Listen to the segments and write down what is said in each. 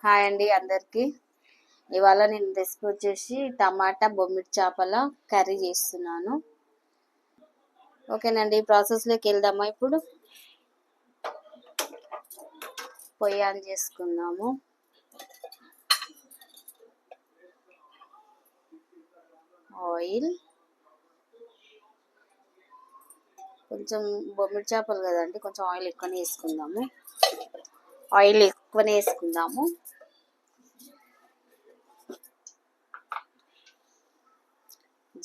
Hi అండి అందరికి. ఇవాళ నేను రెసిపీ వచ్చేసి టమాటా బొమ్మిడి చేపల కర్రీ చేస్తున్నాను. ఓకేనండి, ప్రాసెస్లోకి వెళ్దామా. ఇప్పుడు పొయ్యి ఆన్ చేసుకుందాము. ఆయిల్, కొంచెం బొమ్మిడి చేపలు కదండి, కొంచెం ఆయిల్ ఎక్కువనే వేసుకుందాము.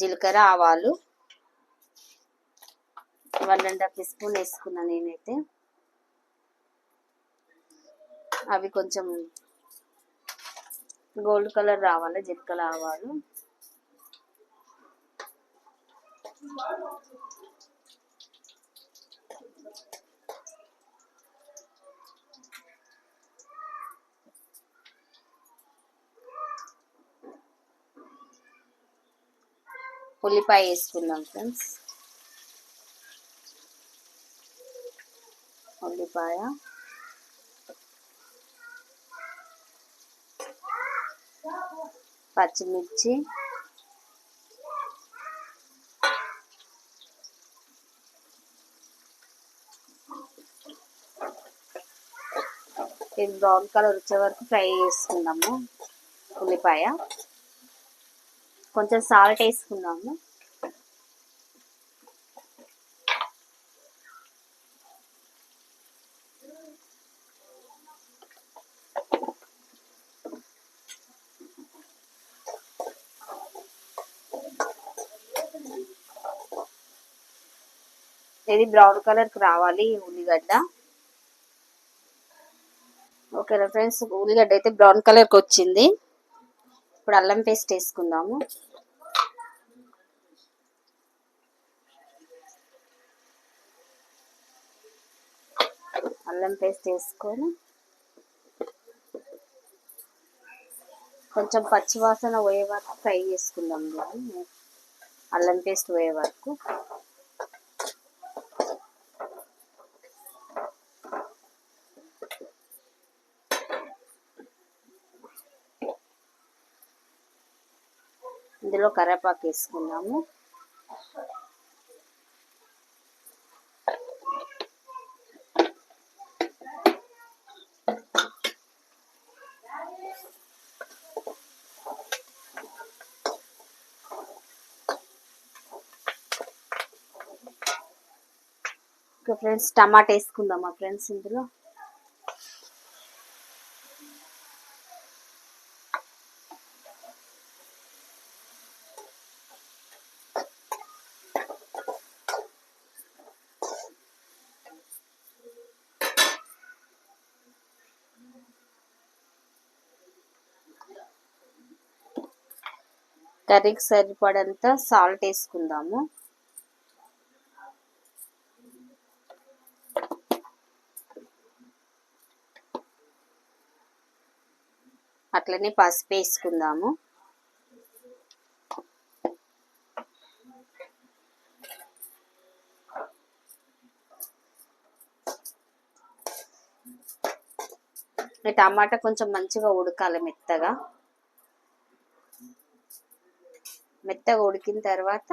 జీలకర్ర, ఆవాలు 1.5 స్పూన్ వేసుకున్నాను నేనైతే. అవి కొంచెం గోల్డ్ కలర్ రావాలి. జీలకర్ర, ఆవాలు ఉల్లిపాయ వేసుకుందాం ఫ్రెండ్స్. ఉల్లిపాయ, పచ్చిమిర్చి, ఇది బ్రౌన్ కలర్ వచ్చే వరకు ఫ్రై చేసుకుందాము. ఉల్లిపాయ, కొంచెం సాల్ట్ వేసుకుందాము. ఇది బ్రౌన్ కలర్కి రావాలి ఉల్లిగడ్డ. ఓకేనా ఫ్రెండ్స్, ఉల్లిగడ్డ అయితే బ్రౌన్ కలర్కి వచ్చింది. ఇప్పుడు అల్లం పేస్ట్ వేసుకుందాము. అల్లం పేస్ట్ వేసుకొని కొంచెం పచ్చివాసన పోయే వరకు ఫ్రై చేసుకుందాం. అల్లం పేస్ట్ పోయే వరకు. ఇందులో కరివేపాకు వేసుకుందాము. ఓకే ఫ్రెండ్స్, టమాటా వేసుకుందామా ఫ్రెండ్స్. ఇందులో కర్రీకి సరిపడంత సాల్ట్ వేసుకుందాము. అట్లనే పసుపు వేసుకుందాము. టమాటా కొంచెం మంచిగా ఉడకాలి. మెత్తగా ఉడికిన తర్వాత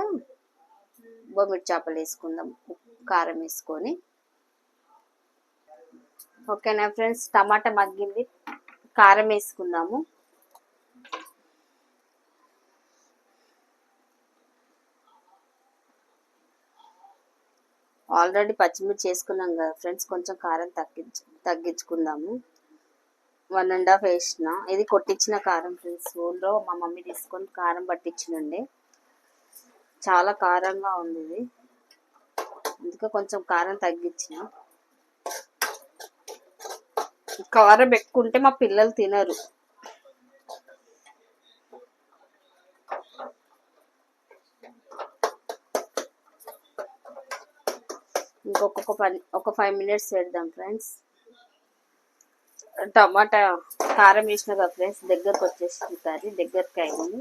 బొమ్మిడి చేపలు వేసుకుందాం, కారం వేసుకొని. ఓకేనా ఫ్రెండ్స్, టమాటా మగ్గింది. కారం వేసుకుందాము. ఆల్రెడీ పచ్చిమిర్చి వేసుకున్నాం కదా ఫ్రెండ్స్, కొంచెం కారం తగ్గించుకుందాము. 1.5 వేసిన. ఇది కొట్టించిన కారం ఫ్రెండ్స్. ఊళ్ళో మా మమ్మీ తీసుకొని కారం పట్టించినండి. చాలా కారంగా ఉంది ఇది, అందుకే కొంచెం కారం తగ్గించిన. కారం ఎక్కువ ఉంటే మా పిల్లలు తినరు. ఒక 5 మినిట్స్ వేద్దాం ఫ్రెండ్స్. టమాటా కారం వేసిన కదా ఫ్రెండ్స్, దగ్గరకు వచ్చేసింది కర్రీ, దగ్గరికి అయింది.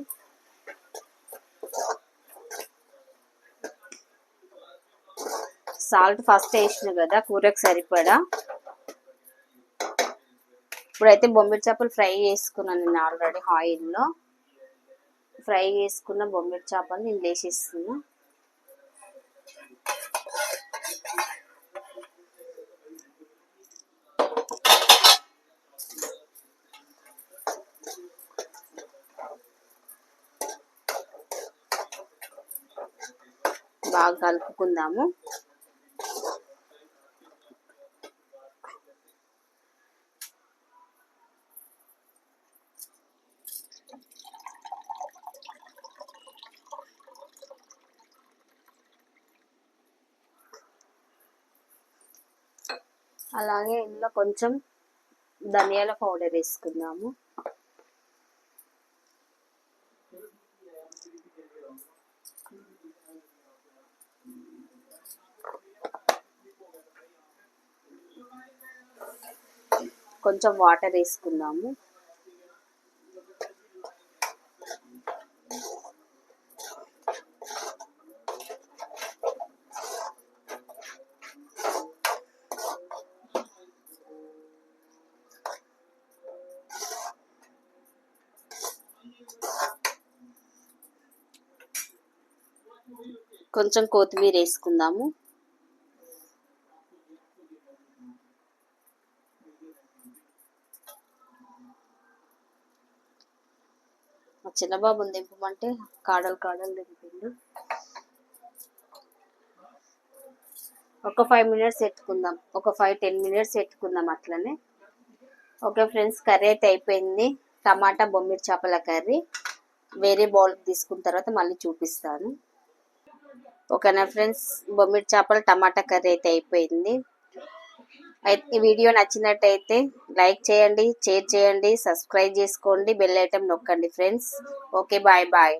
సాల్ట్ ఫస్ట్ వేసిన కదా కూరకు సరిపడా. ఇప్పుడైతే బొమ్మిడి చేపలు ఫ్రై చేసుకున్నాను నేను ఆల్రెడీ ఆయిల్లో. ఫ్రై చేసుకున్న బొమ్మిడి చేపలు నేను వేసేస్తున్నా. బాగా కలుపుకుందాము. అలాగే ఇందులో కొంచెం ధనియాల పౌడర్ వేసుకుందాము. కొంచెం వాటర్ వేసుకుందాము. కొంచెం కొత్తిమీర వేసుకుందాము. మా చిన్నబాబుని దింపమంటే కాడలు కాడలు దింపిండు. ఒక 5 మినిట్స్ పెట్టుకుందాం. ఒక 5-10 మినిట్స్ పెట్టుకుందాం అట్లనే. ఓకే ఫ్రెండ్స్, కర్రీ అయితే అయిపోయింది. టమాటా బొమ్మిడి చేపల కర్రీ. వేరే బౌల్కి తీసుకున్న తర్వాత మళ్ళీ చూపిస్తాను. ఓకేనా ఫ్రెండ్స్, బొమ్మిడి చేపల టమాటా కర్రీ అయితే అయిపోయింది. అయితే ఈ వీడియో నచ్చినట్టయితే లైక్ చేయండి, షేర్ చేయండి, సబ్స్క్రైబ్ చేసుకోండి, బెల్ ఐటమ్ నొక్కండి ఫ్రెండ్స్. Okay, bye bye.